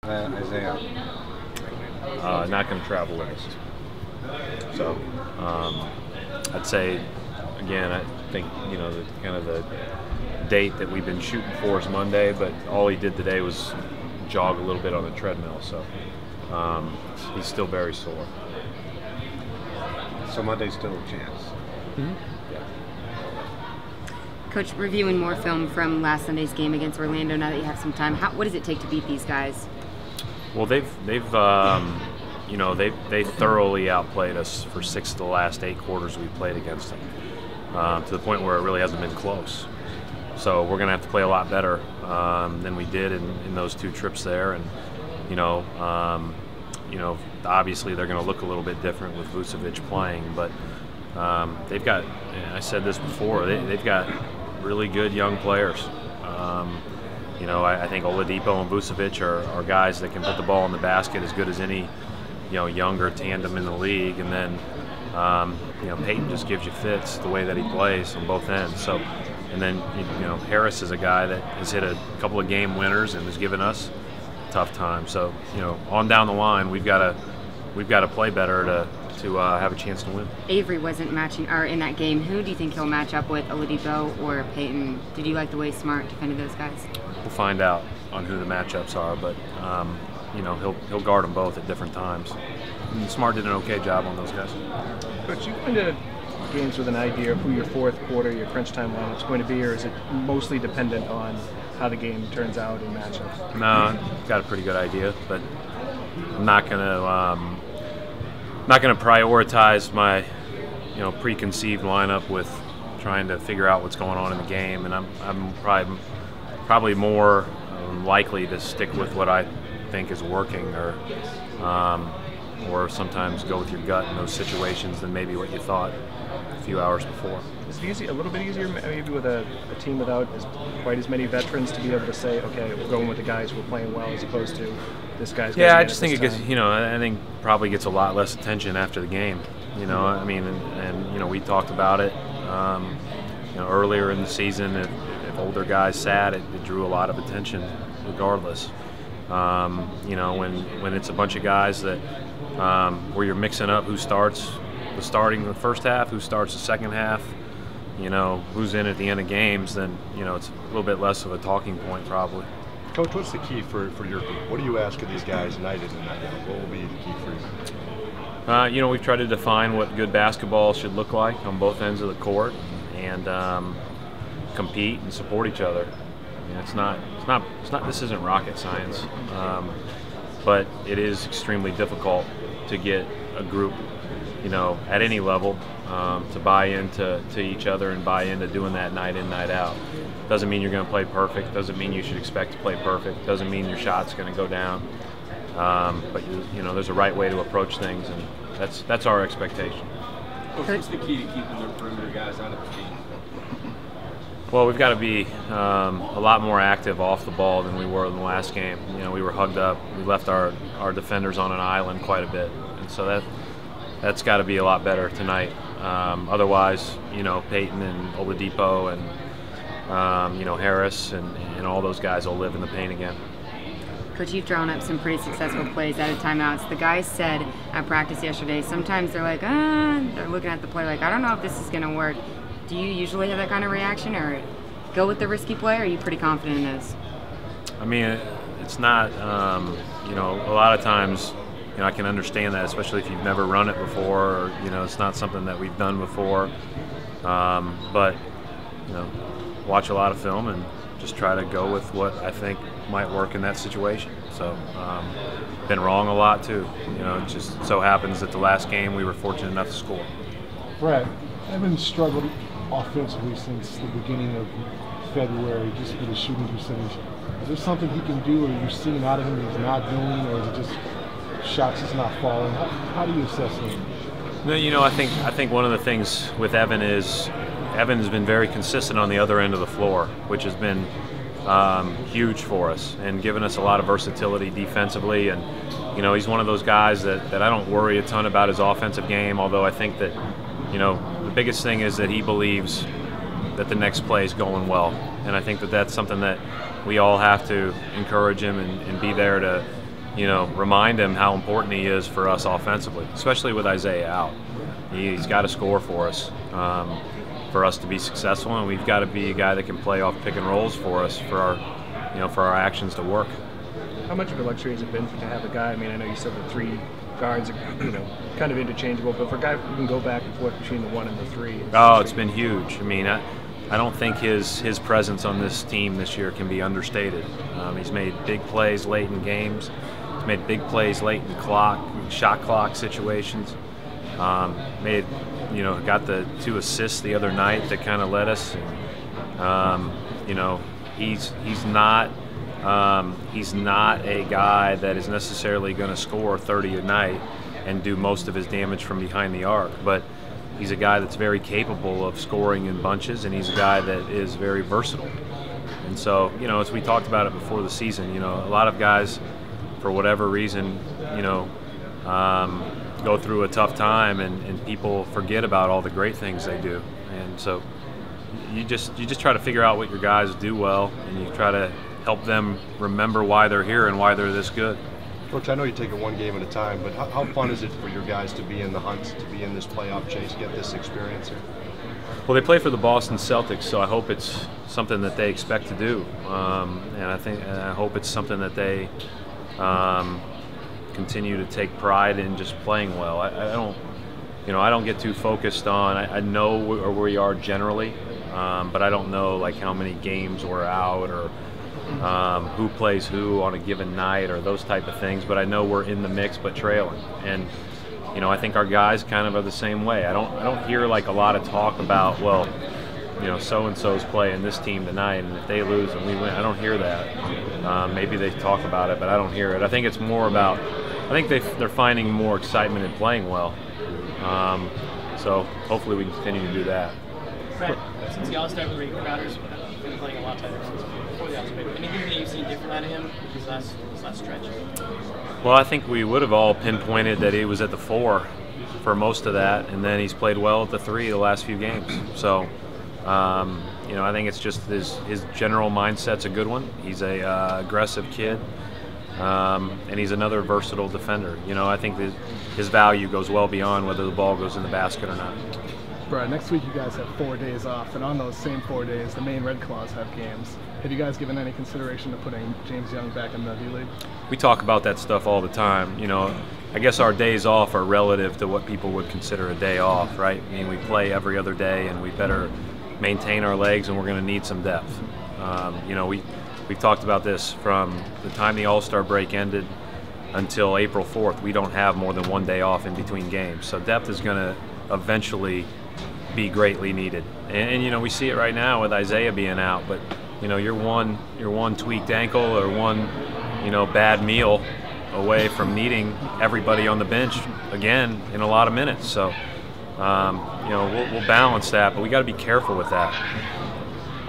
Isaiah? Not going to travel with us. So I'd say, again, I think, you know, the date that we've been shooting for is Monday, but all he did today was jog a little bit on the treadmill, so he's still very sore. So Monday's still a chance. Mm-hmm. Yeah. Coach, reviewing more film from last Sunday's game against Orlando, now that you have some time, what does it take to beat these guys? Well, they've you know, they thoroughly outplayed us for 6 of the last 8 quarters we played against them, to the point where it really hasn't been close. So we're going to have to play a lot better than we did in those 2 trips there, and you know, obviously they're going to look a little bit different with Vucevic playing, but they've got, I said this before, they've got really good young players. You know, I think Oladipo and Vucevic are guys that can put the ball in the basket as good as any, you know, younger tandem in the league. And then, you know, Peyton just gives you fits the way that he plays on both ends. So, and then, you know, Harris is a guy that has hit a couple of game winners and has given us a tough time. So, you know, on down the line, we've got to play better to have a chance to win. Avery wasn't matching or in that game. Who do you think he'll match up with, Oladipo or Peyton? Did you like the way Smart defended those guys? We'll find out on who the matchups are, but you know, he'll guard them both at different times. And Smart did an okay job on those guys. Coach, you go into games with an idea of who your fourth quarter, your crunch time lineup's going to be, or is it mostly dependent on how the game turns out in matchups? No, got a pretty good idea, but I'm not gonna prioritize my, you know, preconceived lineup with trying to figure out what's going on in the game, and I'm probably more likely to stick with what I think is working, or sometimes go with your gut in those situations than maybe what you thought a few hours before. Is it a little bit easier maybe with a team without quite as many veterans to be able to say, okay, we're going with the guys who are playing well as opposed to this guy's? Yeah, I just think it gets, you know, I think probably gets a lot less attention after the game. You know, I mean, and you know, we talked about it, you know, earlier in the season. If older guys sat, it drew a lot of attention, regardless. You know, when it's a bunch of guys that where you're mixing up who starts the first half, who starts the second half, you know, who's in at the end of games, then, you know, it's a little bit less of a talking point probably. Coach, what's the key for your group? What do you ask of these guys night in and night out? What will be the key for you? You know, we've tried to define what good basketball should look like on both ends of the court, and compete and support each other. I mean, it's not. This isn't rocket science, but it is extremely difficult to get a group, you know, at any level, to buy into each other and buy into doing that night in, night out. Doesn't mean you're going to play perfect. Doesn't mean you should expect to play perfect. Doesn't mean your shot's going to go down. But you know, there's a right way to approach things, and that's our expectation. What's the key to keeping the perimeter guys out of the game? Well, we've got to be a lot more active off the ball than we were in the last game. You know, we were hugged up. We left our defenders on an island quite a bit, and so that's got to be a lot better tonight. Otherwise, you know, Peyton and Oladipo and you know, Harris and all those guys will live in the paint again. Coach, you've drawn up some pretty successful plays out of timeouts. The guys said at practice yesterday, sometimes they're like, they're looking at the play like, I don't know if this is going to work. Do you usually have that kind of reaction, or go with the risky play, or are you pretty confident in this? I mean, it's not, you know, a lot of times, you know, I can understand that, especially if you've never run it before, or, you know, it's not something that we've done before. But, you know, watch a lot of film and just try to go with what I think might work in that situation. So, been wrong a lot too. You know, it just so happens that the last game we were fortunate enough to score. Brad, Evan struggled offensively since the beginning of February, just with the shooting percentage. Is there something he can do, or you're seeing out of him that he's not doing, or is it just shots just not falling? How do you assess him? No, you know, I think one of the things with Evan is Evan has been very consistent on the other end of the floor, which has been huge for us and given us a lot of versatility defensively. And you know, he's one of those guys that I don't worry a ton about his offensive game, although I think that, you know, the biggest thing is that he believes that the next play is going well. And I think that that's something that we all have to encourage him and be there to remind him how important he is for us offensively, especially with Isaiah out. He's got to score for us to be successful, and we've got to be a guy that can play off pick and rolls for us for our actions to work. How much of a luxury has it been to have a guy? I mean, I know you said the 3 guards are kind of interchangeable, but for a guy who can go back and forth between the 1 and the 3. It's been huge. I mean, I don't think his presence on this team this year can be understated. He's made big plays late in games. He's made big plays late in shot clock situations. Got the 2 assists the other night that kind of led us. He's not a guy that is necessarily going to score 30 a night and do most of his damage from behind the arc, but he's a guy that's very capable of scoring in bunches, and he's a guy that is very versatile. And so, as we talked about it before the season, a lot of guys, for whatever reason, go through a tough time, and people forget about all the great things they do. And so you just try to figure out what your guys do well, and you try to help them remember why they're here and why they're this good. Coach, I know you take it one game at a time, but how fun is it for your guys to be in the hunt, to be in this playoff chase, get this experience here? Well, they play for the Boston Celtics, so I hope it's something that they expect to do, and I hope it's something that they continue to take pride in, just playing well. I don't get too focused on. I know where we are generally, but I don't know like how many games we're out or who plays who on a given night or those type of things. But I know we're in the mix, but trailing. And I think our guys kind of are the same way. I don't hear like a lot of talk about, well, so and so's playing this team tonight, and if they lose and we win. I don't hear that. Maybe they talk about it, but I don't hear it. I think it's more about. I think they're finding more excitement in playing well. So hopefully we can continue to do that. Brad, since the All-Star break, Crowder's been playing a lot tighter since before the All-Star break. Anything that you've seen different out of him this last stretch? Well, I think we would have all pinpointed that he was at the 4 for most of that, and then he's played well at the 3 the last few games. So, I think it's just his general mindset's a good one. He's a aggressive kid, and he's another versatile defender. I think that his value goes well beyond whether the ball goes in the basket or not. Brad, next week you guys have 4 days off, and on those same 4 days, the Maine Red Claws have games. Have you guys given any consideration to putting James Young back in the D-League? We talk about that stuff all the time. I guess our days off are relative to what people would consider a day off, right? I mean, we play every other day, and we better maintain our legs, and we're going to need some depth. We've talked about this from the time the All-Star break ended until April 4th. We don't have more than 1 day off in between games, so depth is going to eventually be greatly needed. And we see it right now with Isaiah being out, but you're one tweaked ankle or one bad meal away from needing everybody on the bench again in a lot of minutes. So we'll balance that, but we got to be careful with that.